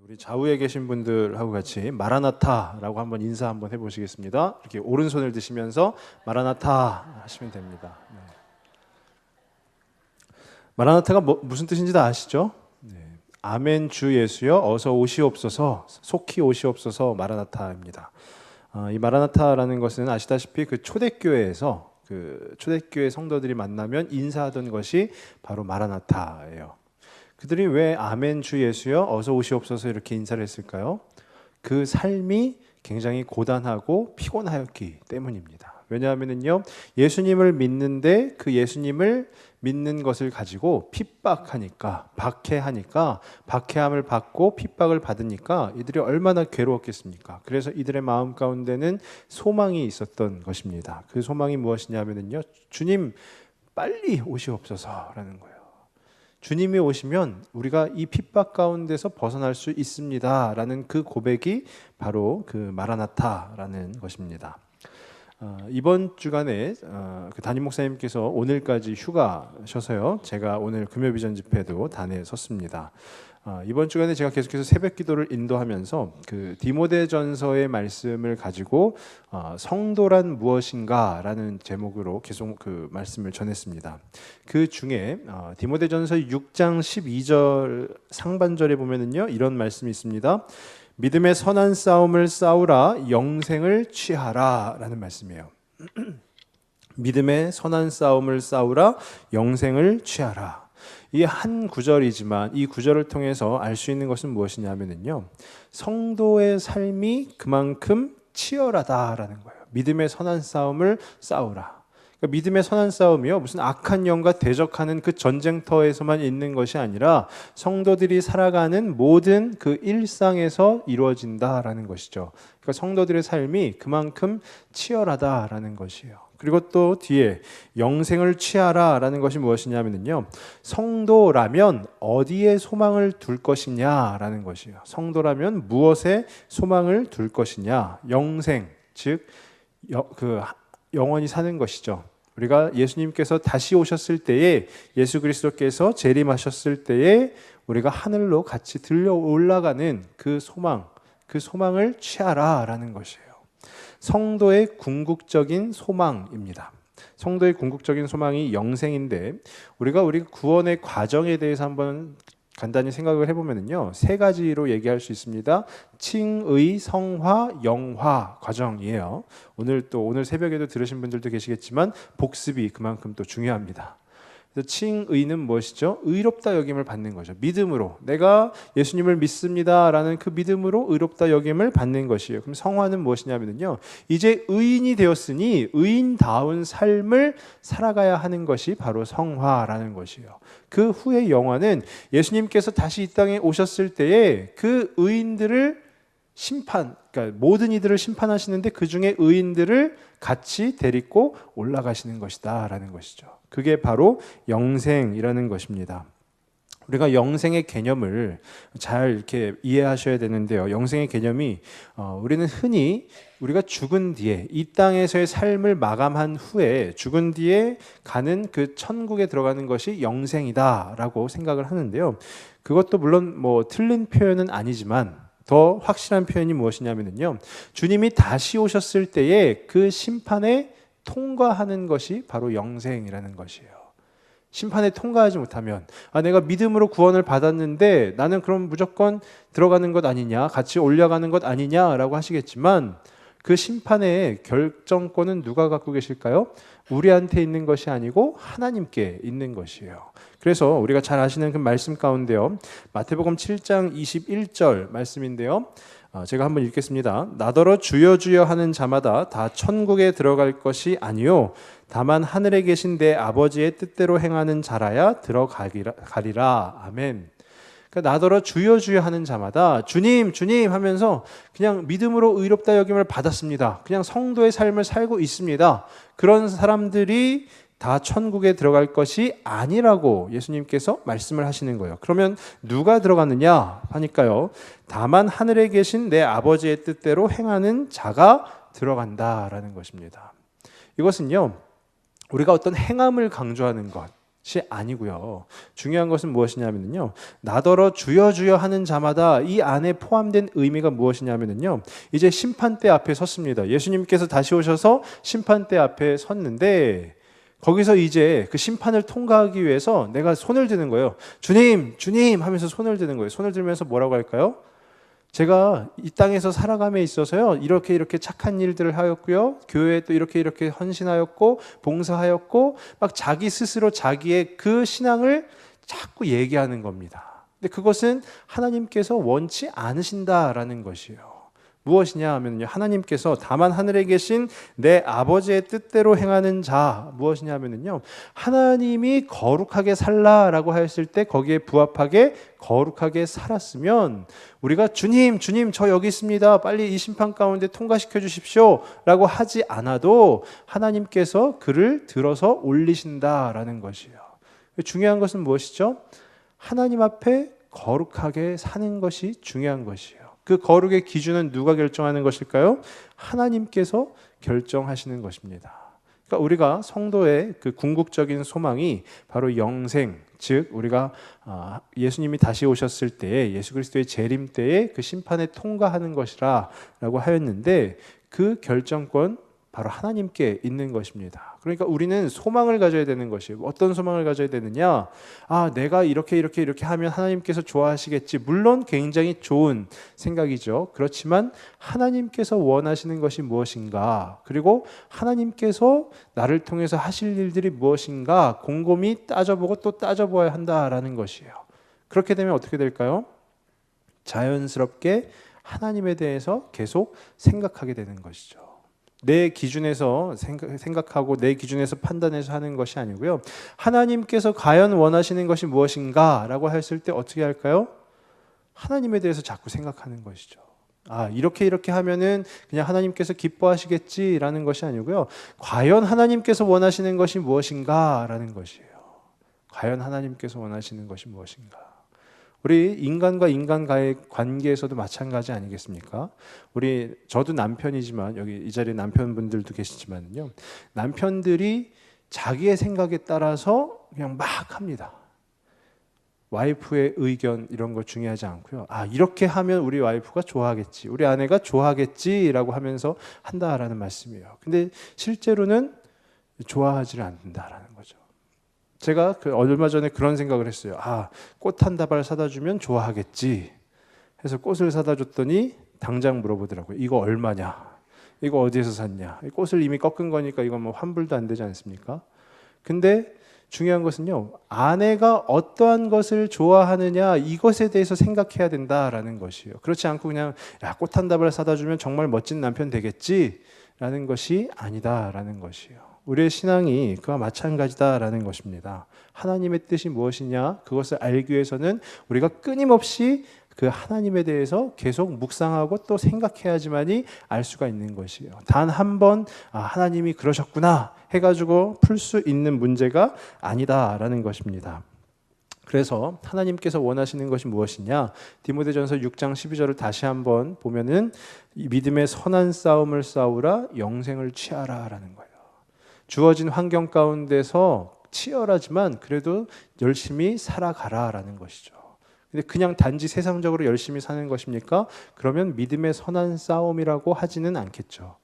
우리 좌우에 계신 분들하고 같이 마라나타라고 한번 인사 한번 해보시겠습니다. 이렇게 오른손을 드시면서 마라나타 하시면 됩니다. 네. 마라나타가 무슨 뜻인지 다 아시죠? 네. 아멘 주 예수여 어서 오시옵소서, 속히 오시옵소서 마라나타입니다. 이 마라나타라는 것은 아시다시피 그 초대교회에서 그 초대교회 성도들이 만나면 인사하던 것이 바로 마라나타예요. 그들이 왜 아멘 주 예수여 어서 오시옵소서 이렇게 인사를 했을까요? 그 삶이 굉장히 고단하고 피곤하였기 때문입니다. 왜냐하면요, 예수님을 믿는데 그 예수님을 믿는 것을 가지고 핍박하니까, 박해하니까, 박해함을 받고 핍박을 받으니까 이들이 얼마나 괴로웠겠습니까? 그래서 이들의 마음 가운데는 소망이 있었던 것입니다. 그 소망이 무엇이냐면요, 주님 빨리 오시옵소서라는 거예요. 주님이 오시면 우리가 이 핍박 가운데서 벗어날 수 있습니다 라는 그 고백이 바로 그 마라나타라는 것입니다. 이번 주간에 그 담임 목사님께서 오늘까지 휴가셔서요, 제가 오늘 금요비전 집회도 단에 섰습니다. 이번 주간에 제가 계속해서 새벽 기도를 인도하면서 그 디모데전서의 말씀을 가지고 성도란 무엇인가라는 제목으로 계속 그 말씀을 전했습니다. 그 중에 디모데전서 6장 12절 상반절에 보면은요, 이런 말씀이 있습니다. 믿음의 선한 싸움을 싸우라 영생을 취하라 라는 말씀이에요. 믿음의 선한 싸움을 싸우라 영생을 취하라. 이 한 구절이지만 이 구절을 통해서 알 수 있는 것은 무엇이냐면요, 성도의 삶이 그만큼 치열하다라는 거예요. 믿음의 선한 싸움을 싸우라. 그러니까 믿음의 선한 싸움이요, 무슨 악한 영과 대적하는 그 전쟁터에서만 있는 것이 아니라 성도들이 살아가는 모든 그 일상에서 이루어진다라는 것이죠. 그러니까 성도들의 삶이 그만큼 치열하다라는 것이에요. 그리고 또 뒤에 영생을 취하라라는 것이 무엇이냐면요, 성도라면 어디에 소망을 둘 것이냐라는 것이에요. 성도라면 무엇에 소망을 둘 것이냐, 영생, 즉 영원히 사는 것이죠. 우리가 예수님께서 다시 오셨을 때에, 예수 그리스도께서 재림하셨을 때에 우리가 하늘로 같이 들려 올라가는 그 소망, 그 소망을 취하라라는 것이에요. 성도의 궁극적인 소망입니다. 성도의 궁극적인 소망이 영생인데, 우리가 우리 구원의 과정에 대해서 한번 간단히 생각을 해보면요, 세 가지로 얘기할 수 있습니다. 칭의, 성화, 영화 과정이에요. 오늘 새벽에도 들으신 분들도 계시겠지만 복습이 그만큼 또 중요합니다. 그래서 칭의는 무엇이죠? 의롭다 여김을 받는 거죠. 믿음으로 내가 예수님을 믿습니다라는 그 믿음으로 의롭다 여김을 받는 것이에요. 그럼 성화는 무엇이냐면요, 이제 의인이 되었으니 의인다운 삶을 살아가야 하는 것이 바로 성화라는 것이에요. 그 후에 영화는 예수님께서 다시 이 땅에 오셨을 때에 그 의인들을 그러니까 모든 이들을 심판하시는데 그 중에 의인들을 같이 데리고 올라가시는 것이다 라는 것이죠. 그게 바로 영생이라는 것입니다. 우리가 영생의 개념을 잘 이렇게 이해하셔야 되는데요, 영생의 개념이 우리는 흔히 우리가 죽은 뒤에, 이 땅에서의 삶을 마감한 후에 죽은 뒤에 가는 그 천국에 들어가는 것이 영생이다라고 생각을 하는데요, 그것도 물론 틀린 표현은 아니지만 더 확실한 표현이 무엇이냐면요, 주님이 다시 오셨을 때에 그 심판에 통과하는 것이 바로 영생이라는 것이에요. 심판에 통과하지 못하면 내가 믿음으로 구원을 받았는데 나는 그럼 무조건 들어가는 것 아니냐, 같이 올라가는 것 아니냐라고 하시겠지만, 그 심판의 결정권은 누가 갖고 계실까요? 우리한테 있는 것이 아니고 하나님께 있는 것이에요. 그래서 우리가 잘 아시는 그 말씀 가운데요, 마태복음 7장 21절 말씀인데요, 제가 한번 읽겠습니다. 나더러 주여 주여 하는 자마다 다 천국에 들어갈 것이 아니요 다만 하늘에 계신 내 아버지의 뜻대로 행하는 자라야 들어가리라. 아멘. 그러니까 나더러 주여 주여 하는 자마다 주님 주님 하면서 그냥 믿음으로 의롭다 여김을 받았습니다, 그냥 성도의 삶을 살고 있습니다, 그런 사람들이 다 천국에 들어갈 것이 아니라고 예수님께서 말씀을 하시는 거예요. 그러면 누가 들어가느냐 하니까요, 다만 하늘에 계신 내 아버지의 뜻대로 행하는 자가 들어간다라는 것입니다. 이것은요, 우리가 어떤 행함을 강조하는 것, 아니고요. 중요한 것은 무엇이냐면요. 나더러 주여 주여 하는 자마다 이 안에 포함된 의미가 무엇이냐면요. 이제 심판대 앞에 섰습니다. 예수님께서 다시 오셔서 심판대 앞에 섰는데 거기서 이제 그 심판을 통과하기 위해서 내가 손을 드는 거예요. 주님, 주님 하면서 손을 드는 거예요. 손을 들면서 뭐라고 할까요? 제가 이 땅에서 살아감에 있어서요, 이렇게 착한 일들을 하였고요, 교회에 또 이렇게 헌신하였고, 봉사하였고, 막 자기 스스로 자기의 그 신앙을 자꾸 얘기하는 겁니다. 근데 그것은 하나님께서 원치 않으신다라는 것이에요. 무엇이냐 하면요, 하나님께서 다만 하늘에 계신 내 아버지의 뜻대로 행하는 자, 무엇이냐 하면요, 하나님이 거룩하게 살라라고 하였을 때 거기에 부합하게 거룩하게 살았으면 우리가 주님, 주님 저 여기 있습니다, 빨리 이 심판 가운데 통과시켜 주십시오 라고 하지 않아도 하나님께서 그를 들어서 올리신다라는 것이에요. 중요한 것은 무엇이죠? 하나님 앞에 거룩하게 사는 것이 중요한 것이에요. 그 거룩의 기준은 누가 결정하는 것일까요? 하나님께서 결정하시는 것입니다. 그러니까 우리가 성도의 그 궁극적인 소망이 바로 영생, 즉 우리가 예수님이 다시 오셨을 때에 예수 그리스도의 재림 때에 그 심판에 통과하는 것이라고 하였는데 그 결정권 바로 하나님께 있는 것입니다. 그러니까 우리는 소망을 가져야 되는 것이에요. 어떤 소망을 가져야 되느냐? 내가 이렇게 하면 하나님께서 좋아하시겠지. 물론 굉장히 좋은 생각이죠. 그렇지만 하나님께서 원하시는 것이 무엇인가? 그리고 하나님께서 나를 통해서 하실 일들이 무엇인가? 곰곰이 따져보고 또 따져보아야 한다라는 것이에요. 그렇게 되면 어떻게 될까요? 자연스럽게 하나님에 대해서 계속 생각하게 되는 것이죠. 내 기준에서 생각하고 내 기준에서 판단해서 하는 것이 아니고요. 하나님께서 과연 원하시는 것이 무엇인가 라고 했을 때 어떻게 할까요? 하나님에 대해서 자꾸 생각하는 것이죠. 이렇게 하면은 그냥 하나님께서 기뻐하시겠지라는 것이 아니고요. 과연 하나님께서 원하시는 것이 무엇인가 라는 것이에요. 과연 하나님께서 원하시는 것이 무엇인가. 우리 인간과 인간과의 관계에서도 마찬가지 아니겠습니까? 저도 남편이지만 여기 이 자리에 남편분들도 계시지만요, 남편들이 자기의 생각에 따라서 그냥 막 합니다. 와이프의 의견 이런 거 중요하지 않고요. 이렇게 하면 우리 와이프가 좋아하겠지, 우리 아내가 좋아하겠지라고 하면서 한다라는 말씀이에요. 근데 실제로는 좋아하지를 않는다라는 거죠. 제가 얼마 전에 그런 생각을 했어요. 꽃 한 다발 사다 주면 좋아하겠지 해서 꽃을 사다 줬더니 당장 물어보더라고요. 이거 얼마냐? 이거 어디에서 샀냐? 꽃을 이미 꺾은 거니까 이건 뭐 환불도 안 되지 않습니까? 근데 중요한 것은요, 아내가 어떠한 것을 좋아하느냐 이것에 대해서 생각해야 된다라는 것이에요. 그렇지 않고 그냥 꽃 한 다발 사다 주면 정말 멋진 남편 되겠지라는 것이 아니다라는 것이에요. 우리의 신앙이 그와 마찬가지다라는 것입니다. 하나님의 뜻이 무엇이냐 그것을 알기 위해서는 우리가 끊임없이 그 하나님에 대해서 계속 묵상하고 또 생각해야지만이 알 수가 있는 것이에요. 단 한 번 하나님이 그러셨구나 해가지고 풀 수 있는 문제가 아니다라는 것입니다. 그래서 하나님께서 원하시는 것이 무엇이냐? 디모데전서 6장 12절을 다시 한번 보면은 믿음의 선한 싸움을 싸우라, 영생을 취하라라는 거예요. 주어진 환경 가운데서 치열하지만 그래도 열심히 살아가라라는 것이죠. 근데 그냥 단지 세상적으로 열심히 사는 것입니까? 그러면 믿음의 선한 싸움이라고 하지는 않겠죠.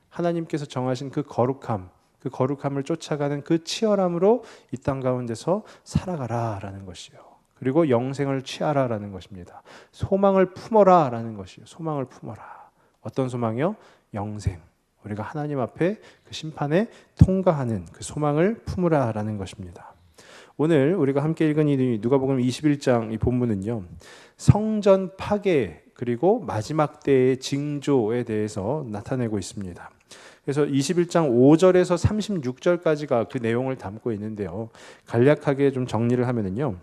하나님께서 정하신 그 거룩함을 쫓아가는 그 치열함으로 이 땅 가운데서 살아가라라는 것이요. 그리고 영생을 취하라라는 것입니다. 소망을 품어라라는 것이요. 소망을 품어라. 어떤 소망이요? 영생. 우리가 하나님 앞에 그 심판에 통과하는 그 소망을 품으라라는 것입니다. 오늘 우리가 함께 읽은 이 누가복음 21장 이 본문은요, 성전 파괴 그리고 마지막 때의 징조에 대해서 나타내고 있습니다. 그래서 21장 5절에서 36절까지가 그 내용을 담고 있는데요, 간략하게 좀 정리를 하면은요,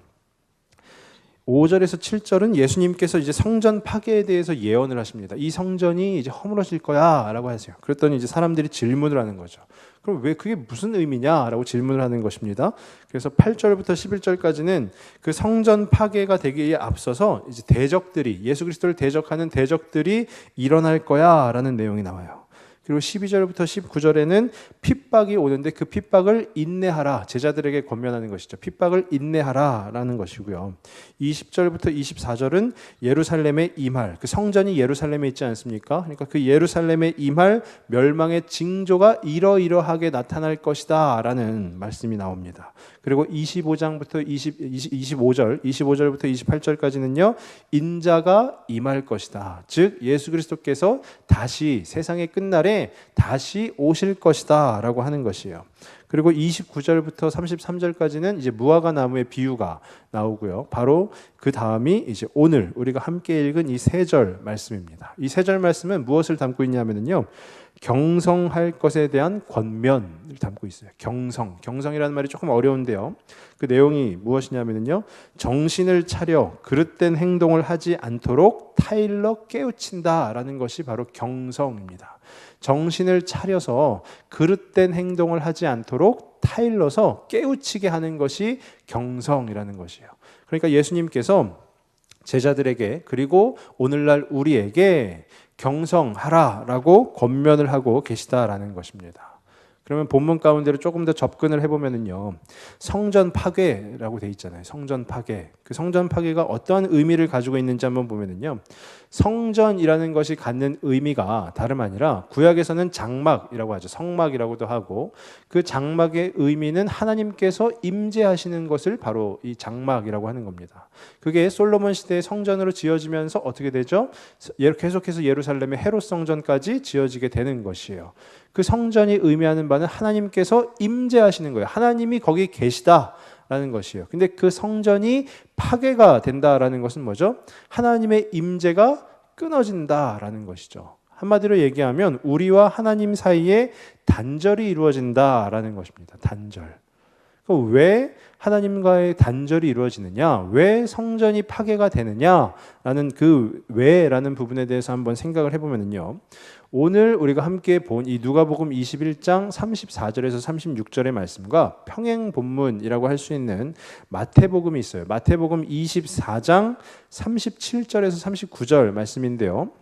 5절에서 7절은 예수님께서 이제 성전 파괴에 대해서 예언을 하십니다. 이 성전이 이제 허물어질 거야라고 하세요. 그랬더니 이제 사람들이 질문을 하는 거죠. 그럼 왜 그게 무슨 의미냐라고 질문을 하는 것입니다. 그래서 8절부터 11절까지는 그 성전 파괴가 되기에 앞서서 이제 대적들이, 예수 그리스도를 대적하는 대적들이 일어날 거야라는 내용이 나와요. 그리고 12절부터 19절에는 핍박이 오는데 그 핍박을 인내하라, 제자들에게 권면하는 것이죠. 핍박을 인내하라라는 것이고요. 20절부터 24절은 예루살렘에 임할, 그 성전이 예루살렘에 있지 않습니까? 그러니까 그 예루살렘에 임할 멸망의 징조가 이러이러하게 나타날 것이다 라는 말씀이 나옵니다. 그리고 25절부터 28절까지는요, 인자가 임할 것이다. 즉 예수 그리스도께서 다시 세상의 끝날에 다시 오실 것이다 라고 하는 것이에요. 그리고 29절부터 33절까지는 이제 무화과 나무의 비유가 나오고요. 바로 그 다음이 이제 오늘 우리가 함께 읽은 이 세 절 말씀입니다. 이 세 절 말씀은 무엇을 담고 있냐면요, 경성할 것에 대한 권면을 담고 있어요. 경성이라는 말이 조금 어려운데요, 그 내용이 무엇이냐면요, 정신을 차려 그릇된 행동을 하지 않도록 타일러 깨우친다라는 것이 바로 경성입니다. 정신을 차려서 그릇된 행동을 하지 않도록 타일러서 깨우치게 하는 것이 경성이라는 것이에요. 그러니까 예수님께서 제자들에게 그리고 오늘날 우리에게 경성하라라고 권면을 하고 계시다라는 것입니다. 그러면 본문 가운데로 조금 더 접근을 해보면요, 성전 파괴라고 돼 있잖아요. 성전 파괴. 그 성전 파괴가 어떠한 의미를 가지고 있는지 한번 보면요, 성전이라는 것이 갖는 의미가 다름 아니라 구약에서는 장막이라고 하죠. 성막이라고도 하고, 그 장막의 의미는 하나님께서 임재하시는 것을 바로 이 장막이라고 하는 겁니다. 그게 솔로몬 시대의 성전으로 지어지면서 어떻게 되죠? 계속해서 예루살렘의 헤롯 성전까지 지어지게 되는 것이에요. 그 성전이 의미하는 바는 하나님께서 임재하시는 거예요. 하나님이 거기 계시다라는 것이에요. 근데 그 성전이 파괴가 된다라는 것은 뭐죠? 하나님의 임재가 끊어진다라는 것이죠. 한마디로 얘기하면 우리와 하나님 사이에 단절이 이루어진다라는 것입니다. 단절. 왜 하나님과의 단절이 이루어지느냐, 왜 성전이 파괴가 되느냐라는 그 왜라는 부분에 대해서 한번 생각을 해보면요, 오늘 우리가 함께 본 이 누가복음 21장 34절에서 36절의 말씀과 평행 본문이라고 할 수 있는 마태복음이 있어요. 마태복음 24장 37절에서 39절 말씀인데요,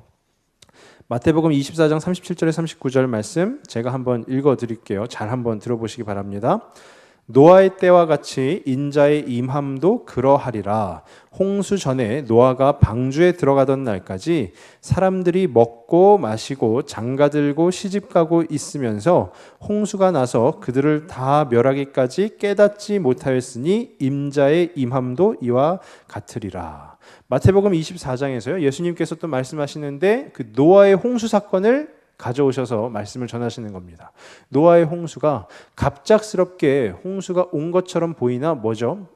마태복음 24장 37절에서 39절 말씀 제가 한번 읽어드릴게요. 잘 한번 들어보시기 바랍니다. 노아의 때와 같이 인자의 임함도 그러하리라. 홍수 전에 노아가 방주에 들어가던 날까지 사람들이 먹고 마시고 장가들고 시집가고 있으면서 홍수가 나서 그들을 다 멸하기까지 깨닫지 못하였으니 임자의 임함도 이와 같으리라. 마태복음 24장에서요, 예수님께서 또 말씀하시는데 그 노아의 홍수 사건을 가져오셔서 말씀을 전하시는 겁니다. 노아의 홍수가 갑작스럽게 홍수가 온 것처럼 보이나 뭐죠?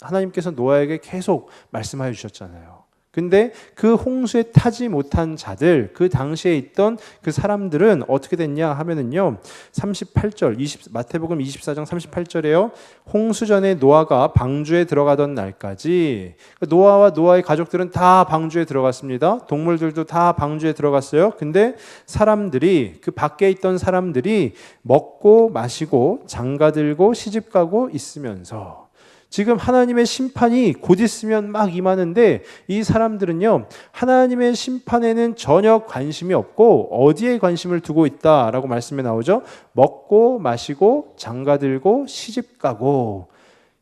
하나님께서 노아에게 계속 말씀하여 주셨잖아요. 근데 그 홍수에 타지 못한 자들, 그 당시에 있던 그 사람들은 어떻게 됐냐 하면은요, 38절, 마태복음 24장 38절에요. 홍수 전에 노아가 방주에 들어가던 날까지, 노아와 노아의 가족들은 다 방주에 들어갔습니다. 동물들도 다 방주에 들어갔어요. 근데 사람들이, 그 밖에 있던 사람들이 먹고 마시고 장가들고 시집가고 있으면서 지금 하나님의 심판이 곧 있으면 막 임하는데 이 사람들은요, 하나님의 심판에는 전혀 관심이 없고 어디에 관심을 두고 있다라고 말씀에 나오죠? 먹고 마시고 장가들고 시집가고.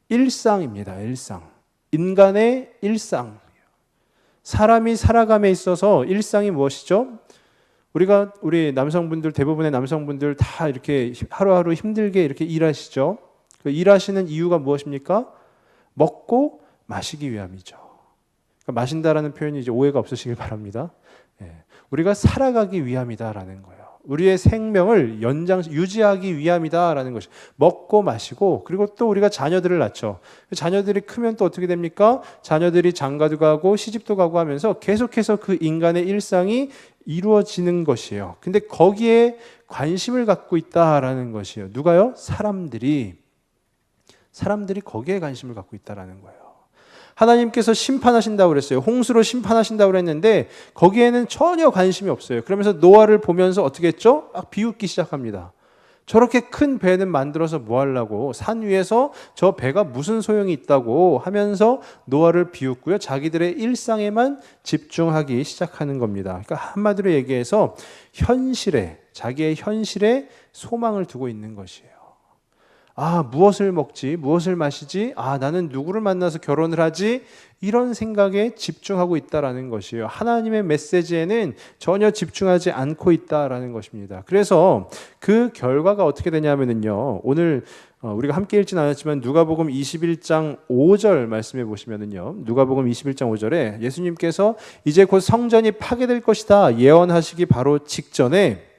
일상입니다. 일상. 인간의 일상. 사람이 살아감에 있어서 일상이 무엇이죠? 우리 남성분들, 대부분의 남성분들 다 이렇게 하루하루 힘들게 이렇게 일하시죠. 그 일하시는 이유가 무엇입니까? 먹고 마시기 위함이죠. 그러니까 마신다라는 표현이 이제 오해가 없으시길 바랍니다. 우리가 살아가기 위함이다라는 거예요. 우리의 생명을 유지하기 위함이다라는 것이. 먹고 마시고, 그리고 또 우리가 자녀들을 낳죠. 자녀들이 크면 또 어떻게 됩니까? 자녀들이 장가도 가고 시집도 가고 하면서 계속해서 그 인간의 일상이 이루어지는 것이에요. 근데 거기에 관심을 갖고 있다라는 것이에요. 누가요? 사람들이 거기에 관심을 갖고 있다라는 거예요. 하나님께서 심판하신다고 그랬어요. 홍수로 심판하신다고 그랬는데 거기에는 전혀 관심이 없어요. 그러면서 노아를 보면서 어떻게 했죠? 막 비웃기 시작합니다. 저렇게 큰 배는 만들어서 뭐 하려고, 산 위에서 저 배가 무슨 소용이 있다고 하면서 노아를 비웃고요, 자기들의 일상에만 집중하기 시작하는 겁니다. 그러니까 한마디로 얘기해서 현실에, 자기의 현실에 소망을 두고 있는 것이에요. 무엇을 먹지? 무엇을 마시지? 나는 누구를 만나서 결혼을 하지? 이런 생각에 집중하고 있다라는 것이에요. 하나님의 메시지에는 전혀 집중하지 않고 있다라는 것입니다. 그래서 그 결과가 어떻게 되냐면요. 오늘 우리가 함께 읽진 않았지만 누가복음 21장 5절 말씀해 보시면은요. 누가복음 21장 5절에 예수님께서 이제 곧 성전이 파괴될 것이다 예언하시기 바로 직전에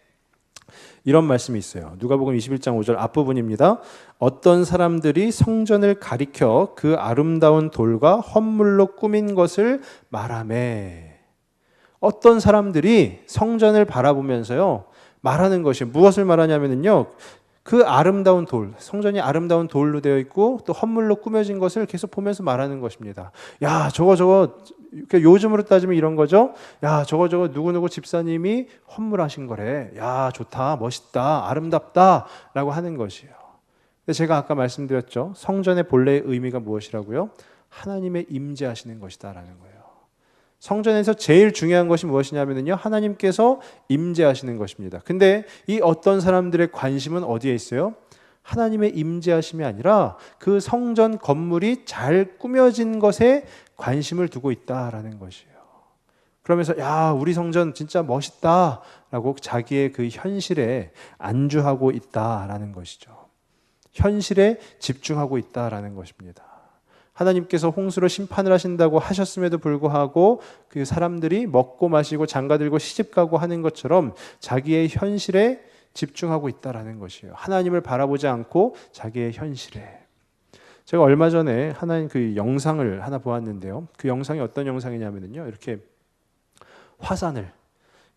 이런 말씀이 있어요. 누가복음 21장 5절 앞부분입니다. 어떤 사람들이 성전을 가리켜 그 아름다운 돌과 헌물로 꾸민 것을 말하매. 어떤 사람들이 성전을 바라보면서요 말하는 것이 무엇을 말하냐면요. 그 아름다운 돌, 성전이 아름다운 돌로 되어 있고 또 헌물로 꾸며진 것을 계속 보면서 말하는 것입니다. 야, 저거 요즘으로 따지면 이런 거죠. 야, 저거 누구누구 집사님이 헌물하신 거래. 야, 좋다, 멋있다, 아름답다 라고 하는 것이에요. 근데 제가 아까 말씀드렸죠. 성전의 본래의 의미가 무엇이라고요? 하나님의 임재하시는 것이다 라는 거예요. 성전에서 제일 중요한 것이 무엇이냐면요, 하나님께서 임재하시는 것입니다. 근데 이 어떤 사람들의 관심은 어디에 있어요? 하나님의 임재하심이 아니라 그 성전 건물이 잘 꾸며진 것에 관심을 두고 있다라는 것이에요. 그러면서 야, 우리 성전 진짜 멋있다라고 자기의 그 현실에 안주하고 있다라는 것이죠. 현실에 집중하고 있다라는 것입니다. 하나님께서 홍수로 심판을 하신다고 하셨음에도 불구하고 그 사람들이 먹고 마시고 장가들고 시집가고 하는 것처럼 자기의 현실에 집중하고 있다라는 것이에요. 하나님을 바라보지 않고 자기의 현실에. 제가 얼마 전에 하나님 그 영상을 하나 보았는데요. 그 영상이 어떤 영상이냐면요, 이렇게 화산을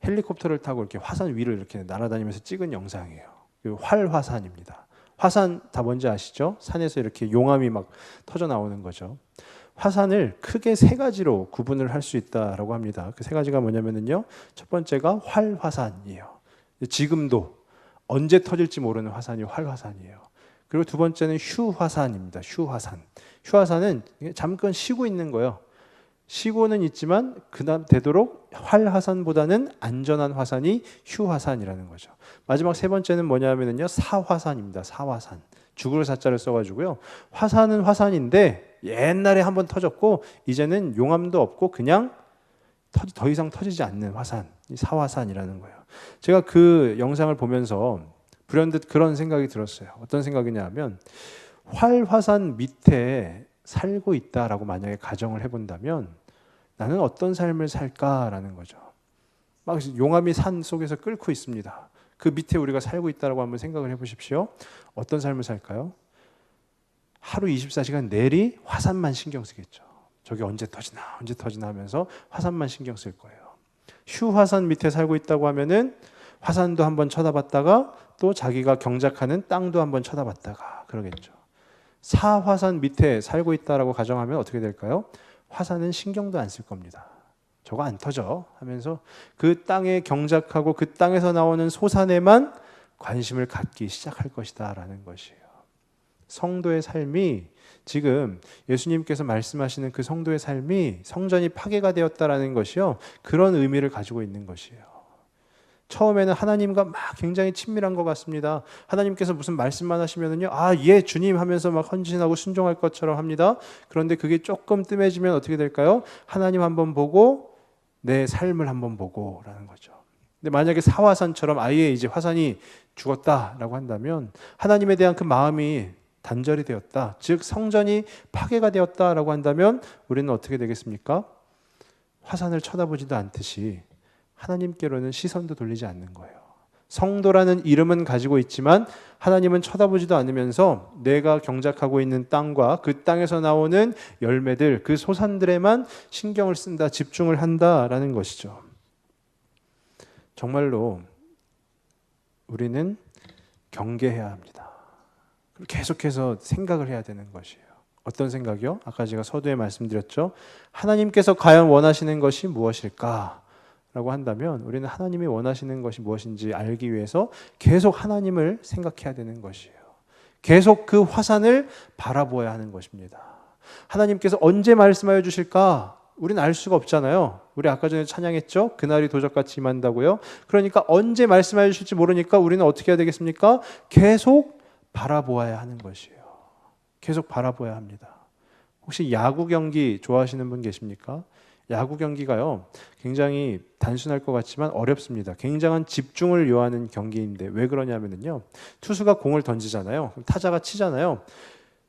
헬리콥터를 타고 이렇게 화산 위를 이렇게 날아다니면서 찍은 영상이에요. 그 활화산입니다. 화산 다 뭔지 아시죠? 산에서 이렇게 용암이 막 터져 나오는 거죠. 화산을 크게 세 가지로 구분을 할 수 있다라고 합니다. 그 세 가지가 뭐냐면요, 첫 번째가 활화산이에요. 지금도 언제 터질지 모르는 화산이 활화산이에요. 그리고 두 번째는 휴화산입니다. 휴화산. 휴화산은 잠깐 쉬고 있는 거예요. 쉬고는 있지만 그다음 되도록 활화산보다는 안전한 화산이 휴화산이라는 거죠. 마지막 세 번째는 뭐냐면요, 사화산입니다. 사화산. 죽을 사자를 써가지고요. 화산은 화산인데 옛날에 한번 터졌고 이제는 용암도 없고 그냥 더 이상 터지지 않는 화산, 사화산이라는 거예요. 제가 그 영상을 보면서 불현듯 그런 생각이 들었어요. 어떤 생각이냐 하면 활화산 밑에 살고 있다라고 만약에 가정을 해본다면 나는 어떤 삶을 살까라는 거죠. 막 용암이 산 속에서 끓고 있습니다. 그 밑에 우리가 살고 있다라고 한번 생각을 해보십시오. 어떤 삶을 살까요? 하루 24시간 내리 화산만 신경 쓰겠죠. 저게 언제 터지나 하면서 화산만 신경 쓸 거예요. 휴화산 밑에 살고 있다고 하면은 화산도 한번 쳐다봤다가 또 자기가 경작하는 땅도 한번 쳐다봤다가 그러겠죠. 사화산 밑에 살고 있다라고 가정하면 어떻게 될까요? 화산은 신경도 안 쓸 겁니다. 저거 안 터져 하면서 그 땅에 경작하고 그 땅에서 나오는 소산에만 관심을 갖기 시작할 것이다 라는 것이에요. 성도의 삶이 지금 예수님께서 말씀하시는 그 성도의 삶이 성전이 파괴가 되었다라는 것이요, 그런 의미를 가지고 있는 것이에요. 처음에는 하나님과 막 굉장히 친밀한 것 같습니다. 하나님께서 무슨 말씀만 하시면은요, 예, 주님 하면서 막 헌신하고 순종할 것처럼 합니다. 그런데 그게 조금 뜸해지면 어떻게 될까요? 하나님 한번 보고 내 삶을 한번 보고라는 거죠. 근데 만약에 사화산처럼 아예 이제 화산이 죽었다라고 한다면 하나님에 대한 그 마음이 단절이 되었다, 즉 성전이 파괴가 되었다라고 한다면 우리는 어떻게 되겠습니까? 화산을 쳐다보지도 않듯이 하나님께로는 시선도 돌리지 않는 거예요. 성도라는 이름은 가지고 있지만 하나님은 쳐다보지도 않으면서 내가 경작하고 있는 땅과 그 땅에서 나오는 열매들, 그 소산들에만 신경을 쓴다, 집중을 한다라는 것이죠. 정말로 우리는 경계해야 합니다. 계속해서 생각을 해야 되는 것이에요. 어떤 생각이요? 아까 제가 서두에 말씀드렸죠. 하나님께서 과연 원하시는 것이 무엇일까? 라고 한다면 우리는 하나님이 원하시는 것이 무엇인지 알기 위해서 계속 하나님을 생각해야 되는 것이에요. 계속 그 화산을 바라보아야 하는 것입니다. 하나님께서 언제 말씀하여 주실까? 우리는 알 수가 없잖아요. 우리 아까 전에 찬양했죠? 그날이 도적같이 임한다고요. 그러니까 언제 말씀해 주실지 모르니까 우리는 어떻게 해야 되겠습니까? 계속 바라보아야 하는 것이에요. 계속 바라보아야 합니다. 혹시 야구 경기 좋아하시는 분 계십니까? 야구 경기가요, 굉장히 단순할 것 같지만 어렵습니다. 굉장한 집중을 요하는 경기인데 왜 그러냐면요, 투수가 공을 던지잖아요. 타자가 치잖아요.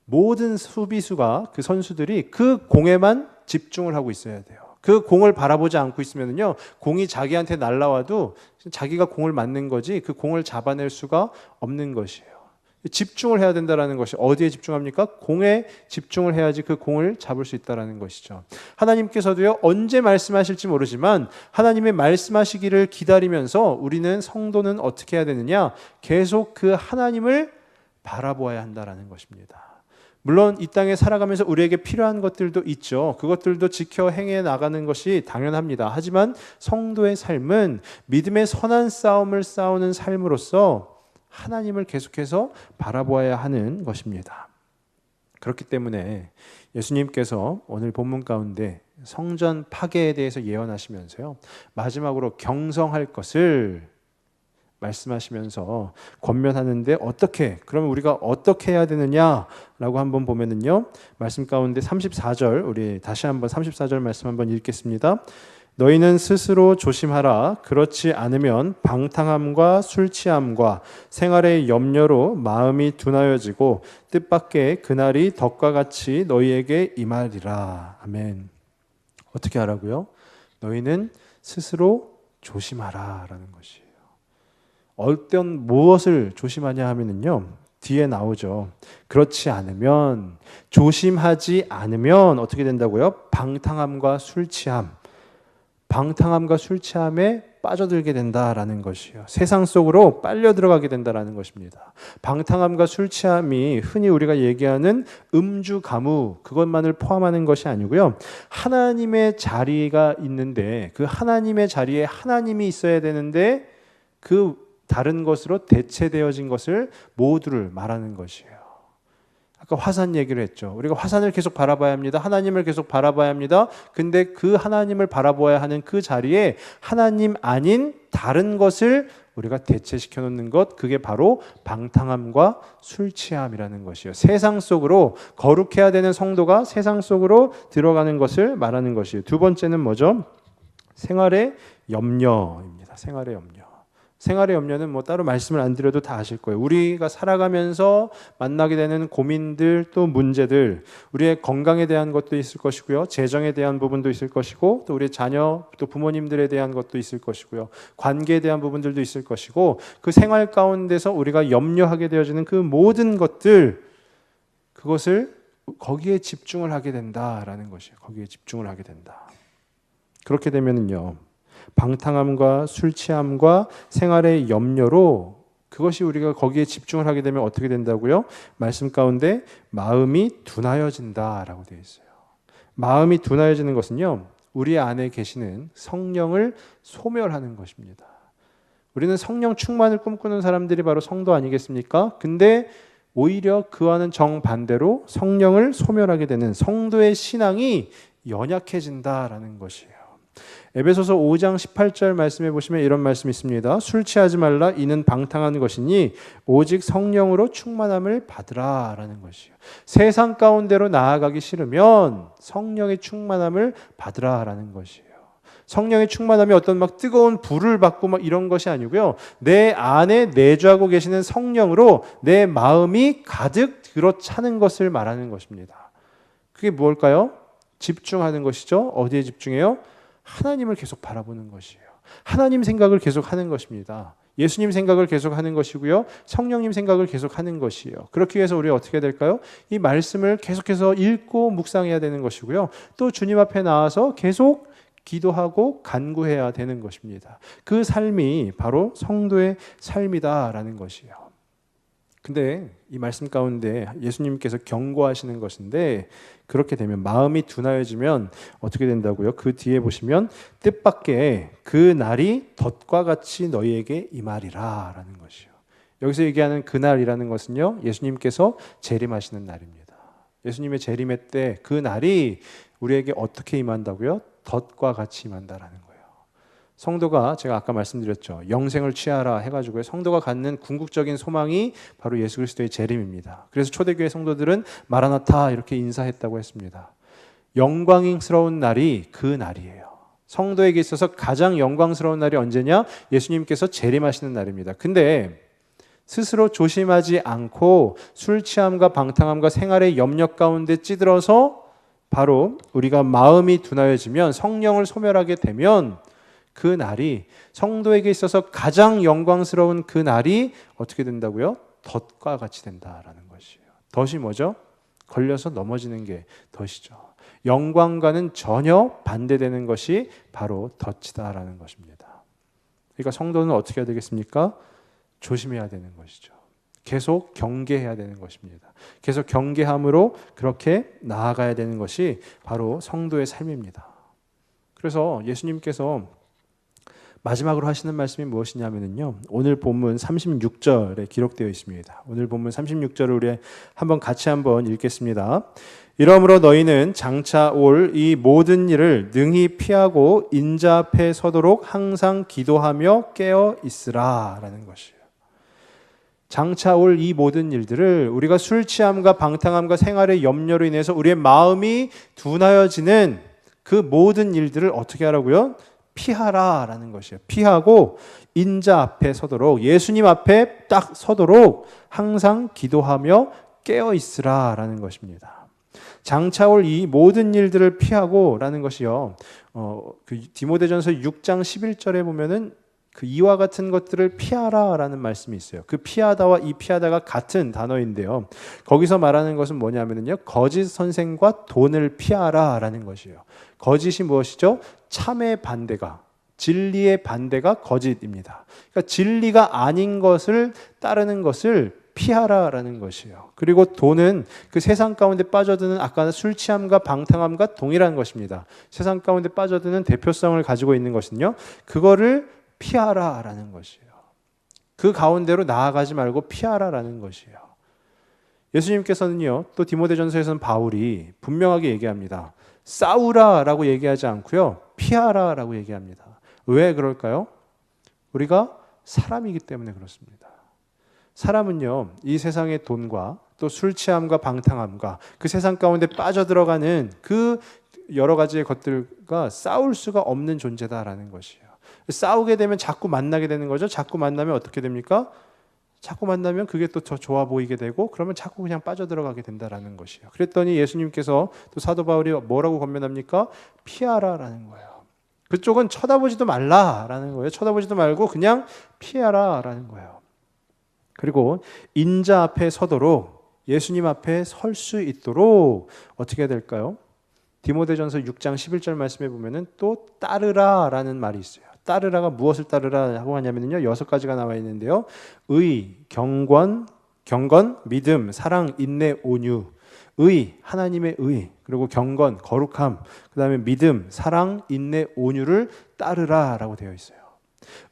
모든 수비수가, 그 선수들이 그 공에만 집중을 하고 있어야 돼요. 그 공을 바라보지 않고 있으면요, 공이 자기한테 날라와도 자기가 공을 맞는 거지 그 공을 잡아낼 수가 없는 것이에요. 집중을 해야 된다는 것이, 어디에 집중합니까? 공에 집중을 해야지 그 공을 잡을 수 있다는 것이죠. 하나님께서도요, 언제 말씀하실지 모르지만 하나님의 말씀하시기를 기다리면서 우리는, 성도는 어떻게 해야 되느냐? 계속 그 하나님을 바라보아야 한다는 것입니다. 물론 이 땅에 살아가면서 우리에게 필요한 것들도 있죠. 그것들도 지켜 행해 나가는 것이 당연합니다. 하지만 성도의 삶은 믿음의 선한 싸움을 싸우는 삶으로서 하나님을 계속해서 바라보아야 하는 것입니다. 그렇기 때문에 예수님께서 오늘 본문 가운데 성전 파괴에 대해서 예언하시면서요, 마지막으로 경성할 것을 말씀하시면서 권면하는데, 그러면 우리가 어떻게 해야 되느냐라고 한번 보면은요, 말씀 가운데 34절, 우리 다시 한번 34절 말씀 한번 읽겠습니다. 너희는 스스로 조심하라. 그렇지 않으면 방탕함과 술 취함과 생활의 염려로 마음이 둔하여지고 뜻밖의 그날이 덕과 같이 너희에게 임하리라. 아멘. 어떻게 하라고요? 너희는 스스로 조심하라 라는 것이에요. 어떤 무엇을 조심하냐 하면은요, 뒤에 나오죠. 그렇지 않으면, 조심하지 않으면 어떻게 된다고요? 방탕함과 술 취함. 방탕함과 술 취함에 빠져들게 된다라는 것이요. 세상 속으로 빨려 들어가게 된다라는 것입니다. 방탕함과 술 취함이 흔히 우리가 얘기하는 음주, 가무, 그것만을 포함하는 것이 아니고요. 하나님의 자리가 있는데, 그 하나님의 자리에 하나님이 있어야 되는데 그 다른 것으로 대체되어진 것을 모두를 말하는 것이에요. 아까 화산 얘기를 했죠. 우리가 화산을 계속 바라봐야 합니다. 하나님을 계속 바라봐야 합니다. 근데 그 하나님을 바라보아야 하는 그 자리에 하나님 아닌 다른 것을 우리가 대체시켜 놓는 것, 그게 바로 방탕함과 술 취함이라는 것이에요. 세상 속으로, 거룩해야 되는 성도가 세상 속으로 들어가는 것을 말하는 것이에요. 두 번째는 뭐죠? 생활의 염려입니다. 생활의 염려. 생활의 염려는 뭐 따로 말씀을 안 드려도 다 아실 거예요. 우리가 살아가면서 만나게 되는 고민들, 또 문제들, 우리의 건강에 대한 것도 있을 것이고요, 재정에 대한 부분도 있을 것이고, 또 우리 자녀, 또 부모님들에 대한 것도 있을 것이고요, 관계에 대한 부분들도 있을 것이고, 그 생활 가운데서 우리가 염려하게 되어지는 그 모든 것들, 그것을 거기에 집중을 하게 된다라는 것이에요. 거기에 집중을 하게 된다. 그렇게 되면은요, 방탕함과 술 취함과 생활의 염려로, 그것이 우리가 거기에 집중을 하게 되면 어떻게 된다고요? 말씀 가운데 마음이 둔하여진다라고 되어 있어요. 마음이 둔하여지는 것은요, 우리 안에 계시는 성령을 소멸하는 것입니다. 우리는 성령 충만을 꿈꾸는 사람들이 바로 성도 아니겠습니까? 근데 오히려 그와는 정반대로 성령을 소멸하게 되는 성도의 신앙이 연약해진다라는 것이에요. 에베소서 5장 18절 말씀해 보시면 이런 말씀이 있습니다. 술 취하지 말라. 이는 방탕한 것이니 오직 성령으로 충만함을 받으라 라는 것이에요. 세상 가운데로 나아가기 싫으면 성령의 충만함을 받으라 라는 것이에요. 성령의 충만함이 어떤 막 뜨거운 불을 받고 막 이런 것이 아니고요, 내 안에 내주하고 계시는 성령으로 내 마음이 가득 들어차는 것을 말하는 것입니다. 그게 무엇일까요? 집중하는 것이죠. 어디에 집중해요? 하나님을 계속 바라보는 것이에요. 하나님 생각을 계속 하는 것입니다. 예수님 생각을 계속 하는 것이고요, 성령님 생각을 계속 하는 것이에요. 그렇기 위해서 우리가 어떻게 해야 될까요? 이 말씀을 계속해서 읽고 묵상해야 되는 것이고요, 또 주님 앞에 나와서 계속 기도하고 간구해야 되는 것입니다. 그 삶이 바로 성도의 삶이다라는 것이에요. 근데 이 말씀 가운데 예수님께서 경고하시는 것인데, 그렇게 되면, 마음이 둔하여지면 어떻게 된다고요? 그 뒤에 보시면 뜻밖의 그 날이 덫과 같이 너희에게 임하리라 라는 것이요. 여기서 얘기하는 그 날이라는 것은요, 예수님께서 재림하시는 날입니다. 예수님의 재림의 때 그 날이 우리에게 어떻게 임한다고요? 덫과 같이 임한다라는 거예요. 성도가 제가 아까 말씀드렸죠. 영생을 취하라 해가지고요. 성도가 갖는 궁극적인 소망이 바로 예수 그리스도의 재림입니다. 그래서 초대교회 성도들은 마라나타 이렇게 인사했다고 했습니다. 영광스러운 날이 그 날이에요. 성도에게 있어서 가장 영광스러운 날이 언제냐? 예수님께서 재림하시는 날입니다. 근데 스스로 조심하지 않고 술 취함과 방탕함과 생활의 염력 가운데 찌들어서 바로 우리가 마음이 둔하여지면 성령을 소멸하게 되면 그 날이 성도에게 있어서 가장 영광스러운 그 날이 어떻게 된다고요? 덫과 같이 된다라는 것이에요. 덫이 뭐죠? 걸려서 넘어지는 게 덫이죠. 영광과는 전혀 반대되는 것이 바로 덫이다라는 것입니다. 그러니까 성도는 어떻게 해야 되겠습니까? 조심해야 되는 것이죠. 계속 경계해야 되는 것입니다. 계속 경계함으로 그렇게 나아가야 되는 것이 바로 성도의 삶입니다. 그래서 예수님께서 마지막으로 하시는 말씀이 무엇이냐면요. 오늘 본문 36절에 기록되어 있습니다. 오늘 본문 36절을 우리 같이 한번 읽겠습니다. 이러므로 너희는 장차 올 이 모든 일을 능히 피하고 인자 앞에 서도록 항상 기도하며 깨어 있으라 라는 것이에요. 장차 올 이 모든 일들을 우리가 술 취함과 방탕함과 생활의 염려로 인해서 우리의 마음이 둔하여지는 그 모든 일들을 어떻게 하라고요? 피하라라는 것이에요. 피하고 인자 앞에 서도록, 예수님 앞에 딱 서도록 항상 기도하며 깨어 있으라라는 것입니다. 장차 올 이 모든 일들을 피하고라는 것이요. 그 디모데전서 6장 11절에 보면은 그 이와 같은 것들을 피하라라는 말씀이 있어요. 그 피하다와 이 피하다가 같은 단어인데요. 거기서 말하는 것은 뭐냐면요. 거짓 선생과 돈을 피하라라는 것이에요. 거짓이 무엇이죠? 참의 반대가, 진리의 반대가 거짓입니다. 그러니까 진리가 아닌 것을 따르는 것을 피하라라는 것이에요. 그리고 돈은 그 세상 가운데 빠져드는 아까 술 취함과 방탕함과 동일한 것입니다. 세상 가운데 빠져드는 대표성을 가지고 있는 것은요. 그거를 피하라라는 것이에요. 그 가운데로 나아가지 말고 피하라라는 것이에요. 예수님께서는요. 또 디모데전서에서는 바울이 분명하게 얘기합니다. 싸우라라고 얘기하지 않고요. 피하라라고 얘기합니다. 왜 그럴까요? 우리가 사람이기 때문에 그렇습니다. 사람은요. 이 세상의 돈과 또 술 취함과 방탕함과 그 세상 가운데 빠져들어가는 그 여러 가지의 것들과 싸울 수가 없는 존재다라는 것이에요. 싸우게 되면 자꾸 만나게 되는 거죠. 자꾸 만나면 어떻게 됩니까? 자꾸 만나면 그게 또 더 좋아 보이게 되고 그러면 자꾸 그냥 빠져들어가게 된다라는 것이에요. 그랬더니 예수님께서 또 사도 바울이 뭐라고 권면합니까? 피하라라는 거예요. 그쪽은 쳐다보지도 말라라는 거예요. 쳐다보지도 말고 그냥 피하라라는 거예요. 그리고 인자 앞에 서도록 예수님 앞에 설 수 있도록 어떻게 해야 될까요? 디모데전서 6장 11절 말씀에 보면은 또 따르라라는 말이 있어요. 따르라가 무엇을 따르라고 하냐면요. 6가지가 나와 있는데요. 의, 경건, 믿음, 사랑, 인내, 온유. 의, 하나님의 의, 그리고 경건, 거룩함, 그 다음에 믿음, 사랑, 인내, 온유를 따르라라고 되어 있어요.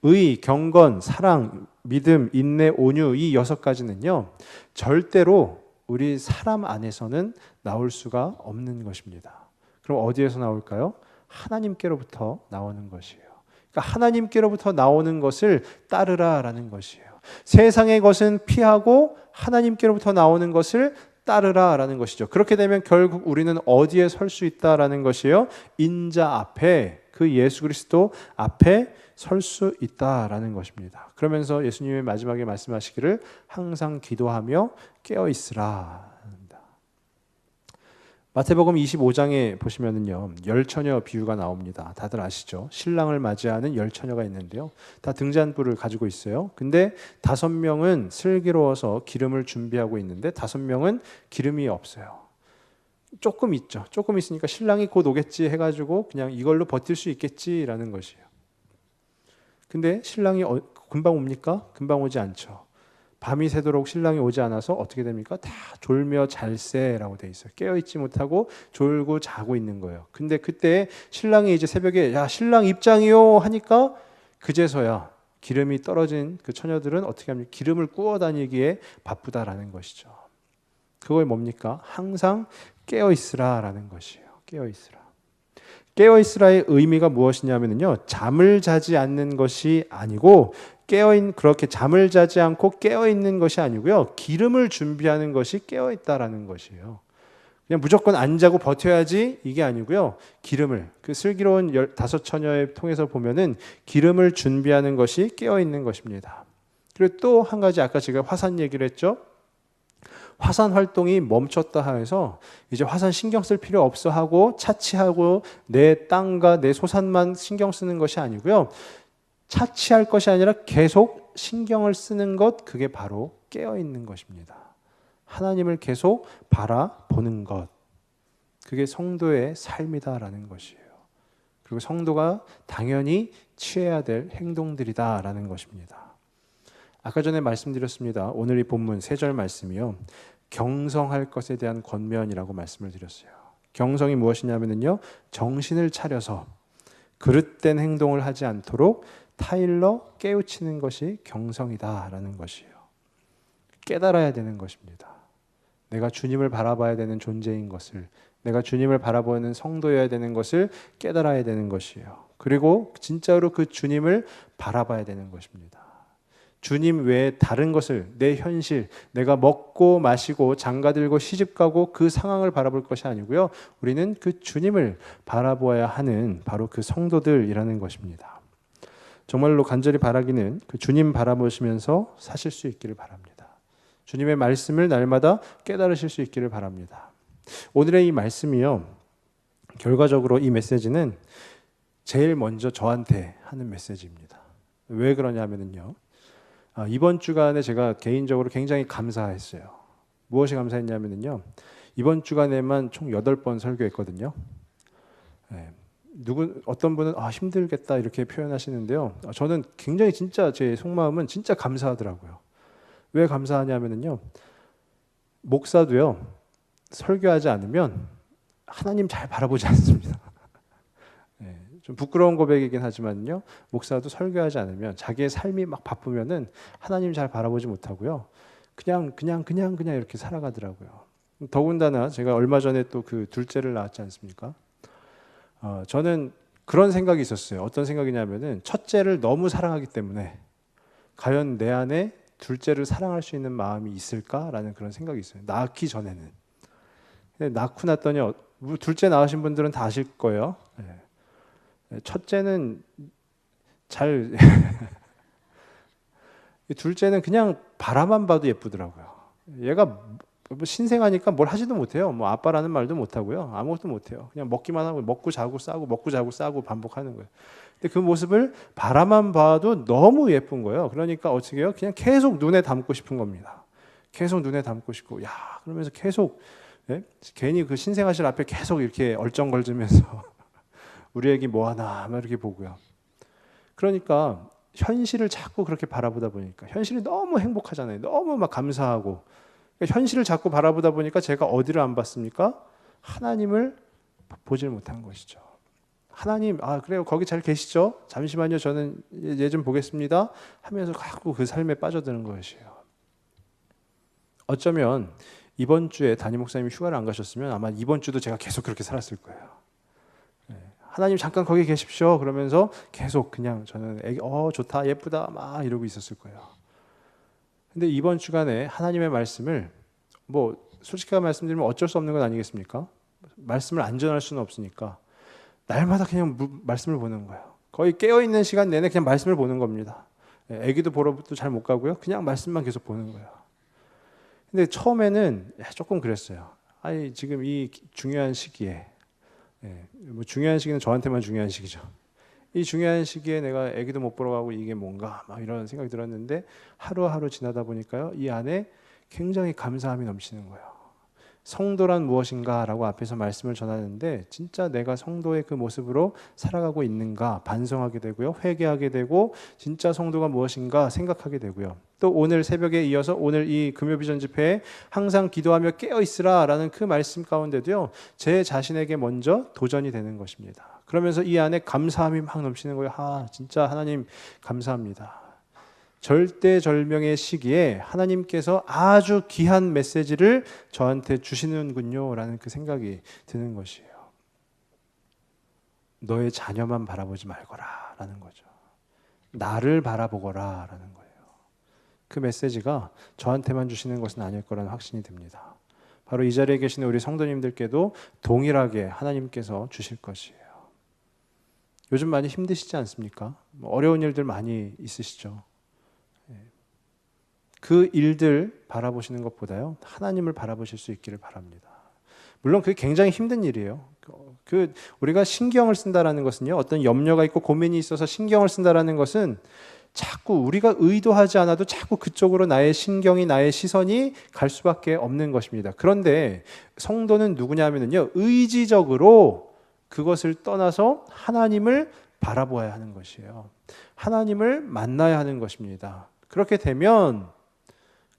의, 경건, 사랑, 믿음, 인내, 온유 이 6가지는요. 절대로 우리 사람 안에서는 나올 수가 없는 것입니다. 그럼 어디에서 나올까요? 하나님께로부터 나오는 것이에요. 그러니까 하나님께로부터 나오는 것을 따르라라는 것이에요. 세상의 것은 피하고 하나님께로부터 나오는 것을 따르라라는 것이죠. 그렇게 되면 결국 우리는 어디에 설 수 있다라는 것이에요? 인자 앞에, 그 예수 그리스도 앞에 설 수 있다라는 것입니다. 그러면서 예수님이 마지막에 말씀하시기를 항상 기도하며 깨어 있으라. 마태복음 25장에 보시면은요, 열처녀 비유가 나옵니다. 다들 아시죠? 신랑을 맞이하는 열처녀가 있는데요. 다 등잔불을 가지고 있어요. 근데 5명은 슬기로워서 기름을 준비하고 있는데 5명은 기름이 없어요. 조금 있죠. 조금 있으니까 신랑이 곧 오겠지 해가지고 그냥 이걸로 버틸 수 있겠지라는 것이에요. 근데 신랑이 금방 옵니까? 금방 오지 않죠. 밤이 새도록 신랑이 오지 않아서 어떻게 됩니까? 다 졸며 잘세라고 돼 있어요. 깨어있지 못하고 졸고 자고 있는 거예요. 근데 그때 신랑이 이제 새벽에 야 신랑 입장이요 하니까 그제서야 기름이 떨어진 그 처녀들은 어떻게 합니까? 기름을 구워 다니기에 바쁘다라는 것이죠. 그걸 뭡니까? 항상 깨어있으라라는 것이에요. 깨어 있으라. 깨어 있으라의 의미가 무엇이냐면요, 잠을 자지 않는 것이 아니고 그렇게 잠을 자지 않고 깨어 있는 것이 아니고요, 기름을 준비하는 것이 깨어 있다라는 것이에요. 그냥 무조건 안 자고 버텨야지 이게 아니고요, 기름을, 그 슬기로운 15처녀에 통해서 보면은 기름을 준비하는 것이 깨어 있는 것입니다. 그리고 또 한 가지, 아까 제가 화산 얘기를 했죠. 화산 활동이 멈췄다 해서 이제 화산 신경 쓸 필요 없어 하고 차치하고 내 땅과 내 소산만 신경 쓰는 것이 아니고요, 차치할 것이 아니라 계속 신경을 쓰는 것, 그게 바로 깨어 있는 것입니다. 하나님을 계속 바라보는 것, 그게 성도의 삶이다라는 것이에요. 그리고 성도가 당연히 취해야 될 행동들이다라는 것입니다. 아까 전에 말씀드렸습니다. 오늘 이 본문 3절 말씀이요, 경성할 것에 대한 권면이라고 말씀을 드렸어요. 경성이 무엇이냐면요, 정신을 차려서 그릇된 행동을 하지 않도록 타일러 깨우치는 것이 경성이다라는 것이에요. 깨달아야 되는 것입니다. 내가 주님을 바라봐야 되는 존재인 것을, 내가 주님을 바라보는 성도여야 되는 것을 깨달아야 되는 것이에요. 그리고 진짜로 그 주님을 바라봐야 되는 것입니다. 주님 외에 다른 것을, 내 현실, 내가 먹고 마시고 장가들고 시집가고 그 상황을 바라볼 것이 아니고요, 우리는 그 주님을 바라보아야 하는 바로 그 성도들이라는 것입니다. 정말로 간절히 바라기는 그 주님 바라보시면서 사실 수 있기를 바랍니다. 주님의 말씀을 날마다 깨달으실 수 있기를 바랍니다. 오늘의 이 말씀이요, 결과적으로 이 메시지는 제일 먼저 저한테 하는 메시지입니다. 왜 그러냐면요, 이번 주간에 제가 개인적으로 굉장히 감사했어요. 무엇이 감사했냐면요, 이번 주간에만 총 8번 설교했거든요. 어떤 분은 힘들겠다 이렇게 표현하시는데요, 저는 굉장히 진짜 제 속마음은 진짜 감사하더라고요. 왜 감사하냐면요, 목사도요, 설교하지 않으면 하나님 잘 바라보지 않습니다. 좀 부끄러운 고백이긴 하지만요, 목사도 설교하지 않으면 자기의 삶이 막 바쁘면은 하나님 잘 바라보지 못하고요, 그냥 이렇게 살아가더라고요. 더군다나 제가 얼마 전에 또 그 둘째를 낳았지 않습니까? 저는 그런 생각이 있었어요. 어떤 생각이냐면은, 첫째를 너무 사랑하기 때문에 과연 내 안에 둘째를 사랑할 수 있는 마음이 있을까라는 그런 생각이 있어요. 낳기 전에는. 근데 낳고 났더니 둘째 낳으신 분들은 다 아실 거예요. 첫째는 둘째는 그냥 바라만 봐도 예쁘더라고요. 얘가 뭐 신생하니까 뭘 하지도 못해요. 뭐 아빠라는 말도 못하고요, 아무것도 못해요. 그냥 먹기만 하고, 먹고 자고 싸고 먹고 자고 싸고 반복하는 거예요. 근데 그 모습을 바라만 봐도 너무 예쁜 거예요. 그러니까 어떻게 해요? 그냥 계속 눈에 담고 싶은 겁니다. 계속 눈에 담고 싶고, 그러면서 계속, 괜히 그 신생아실 앞에 계속 이렇게 얼쩡거리면서 우리 애기 뭐 하나 막 이렇게 보고요. 그러니까 현실을 자꾸 그렇게 바라보다 보니까 현실이 너무 행복하잖아요. 너무 막 감사하고. 그러니까 현실을 자꾸 바라보다 보니까 제가 어디를 안 봤습니까? 하나님을 보질 못한 것이죠. 하나님, 그래요, 거기 잘 계시죠? 잠시만요, 저는 얘 좀 보겠습니다 하면서 자꾸 그 삶에 빠져드는 것이에요. 어쩌면 이번 주에 담임 목사님이 휴가를 안 가셨으면 아마 이번 주도 제가 계속 그렇게 살았을 거예요. 하나님 잠깐 거기 계십시오 그러면서 계속 그냥 저는 애기 좋다 예쁘다 막 이러고 있었을 거예요. 근데 이번 주간에 하나님의 말씀을, 뭐 솔직하게 말씀드리면 어쩔 수 없는 건 아니겠습니까? 말씀을 안 전할 수는 없으니까 날마다 그냥 말씀을 보는 거예요. 거의 깨어있는 시간 내내 그냥 말씀을 보는 겁니다. 애기도 보러도 잘 못 가고요, 그냥 말씀만 계속 보는 거예요. 근데 처음에는 조금 그랬어요. 지금 이 중요한 시기에, 뭐 중요한 시기는 저한테만 중요한 시기죠. 이 중요한 시기에 내가 애기도 못 보러 가고 이게 뭔가 막 이런 생각이 들었는데, 하루하루 지나다 보니까요, 이 안에 굉장히 감사함이 넘치는 거예요. 성도란 무엇인가 라고 앞에서 말씀을 전하는데, 진짜 내가 성도의 그 모습으로 살아가고 있는가 반성하게 되고요, 회개하게 되고, 진짜 성도가 무엇인가 생각하게 되고요. 또 오늘 새벽에 이어서 오늘 이 금요비전 집회에 항상 기도하며 깨어있으라 라는 그 말씀 가운데도요, 제 자신에게 먼저 도전이 되는 것입니다. 그러면서 이 안에 감사함이 막 넘치는 거예요. 진짜 하나님 감사합니다. 절대절명의 시기에 하나님께서 아주 귀한 메시지를 저한테 주시는군요 라는 그 생각이 드는 것이에요. 너의 자녀만 바라보지 말거라 라는 거죠. 나를 바라보거라 라는 거예요. 그 메시지가 저한테만 주시는 것은 아닐 거라는 확신이 듭니다. 바로 이 자리에 계시는 우리 성도님들께도 동일하게 하나님께서 주실 것이에요. 요즘 많이 힘드시지 않습니까? 어려운 일들 많이 있으시죠. 그 일들 바라보시는 것보다요, 하나님을 바라보실 수 있기를 바랍니다. 물론 그게 굉장히 힘든 일이에요. 우리가 신경을 쓴다라는 것은요, 어떤 염려가 있고 고민이 있어서 신경을 쓴다라는 것은 자꾸 우리가 의도하지 않아도 자꾸 그쪽으로 나의 신경이, 나의 시선이 갈 수밖에 없는 것입니다. 그런데 성도는 누구냐면요, 의지적으로 그것을 떠나서 하나님을 바라보아야 하는 것이에요. 하나님을 만나야 하는 것입니다. 그렇게 되면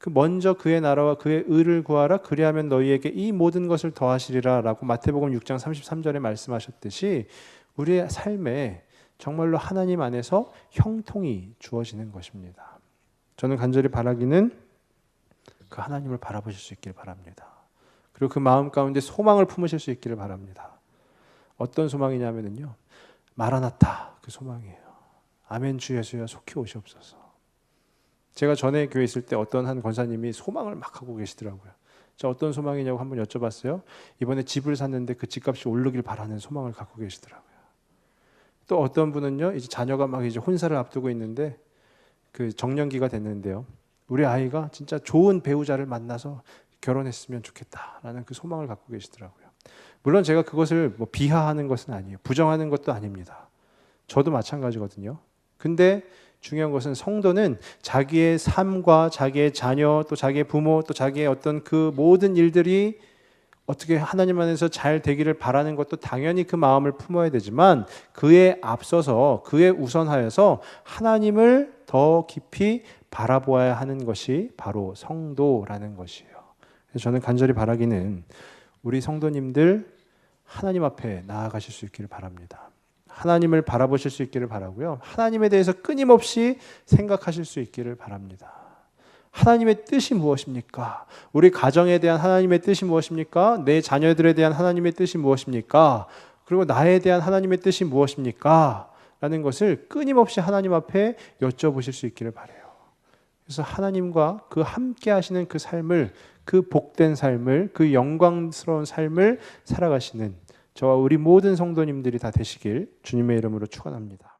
먼저 그의 나라와 그의 의를 구하라, 그리하면 너희에게 이 모든 것을 더하시리라 라고 마태복음 6장 33절에 말씀하셨듯이 우리의 삶에 정말로 하나님 안에서 형통이 주어지는 것입니다. 저는 간절히 바라기는 그 하나님을 바라보실 수 있기를 바랍니다. 그리고 그 마음 가운데 소망을 품으실 수 있기를 바랍니다. 어떤 소망이냐면요, 마라나타, 그 소망이에요. 아멘 주 예수여 속히 오시옵소서. 제가 전에 교회 있을 때 어떤 한 권사님이 소망을 막 하고 계시더라고요. 저 어떤 소망이냐고 한번 여쭤봤어요. 이번에 집을 샀는데 그 집값이 오르길 바라는 소망을 갖고 계시더라고요. 또 어떤 분은요, 이제 자녀가 막 이제 혼사를 앞두고 있는데 그 정년기가 됐는데요, 우리 아이가 진짜 좋은 배우자를 만나서 결혼했으면 좋겠다라는 그 소망을 갖고 계시더라고요. 물론 제가 그것을 뭐 비하하는 것은 아니에요. 부정하는 것도 아닙니다. 저도 마찬가지거든요. 근데 중요한 것은 성도는 자기의 삶과 자기의 자녀, 또 자기의 부모, 또 자기의 어떤 그 모든 일들이 어떻게 하나님 안에서 잘 되기를 바라는 것도 당연히 그 마음을 품어야 되지만, 그에 앞서서, 그에 우선하여서 하나님을 더 깊이 바라보아야 하는 것이 바로 성도라는 것이에요. 그래서 저는 간절히 바라기는 우리 성도님들 하나님 앞에 나아가실 수 있기를 바랍니다. 하나님을 바라보실 수 있기를 바라고요. 하나님에 대해서 끊임없이 생각하실 수 있기를 바랍니다. 하나님의 뜻이 무엇입니까? 우리 가정에 대한 하나님의 뜻이 무엇입니까? 내 자녀들에 대한 하나님의 뜻이 무엇입니까? 그리고 나에 대한 하나님의 뜻이 무엇입니까? 라는 것을 끊임없이 하나님 앞에 여쭤보실 수 있기를 바라요. 그래서 하나님과 그 함께 하시는 그 삶을, 그 복된 삶을, 그 영광스러운 삶을 살아가시는 저와 우리 모든 성도님들이 다 되시길 주님의 이름으로 축원합니다.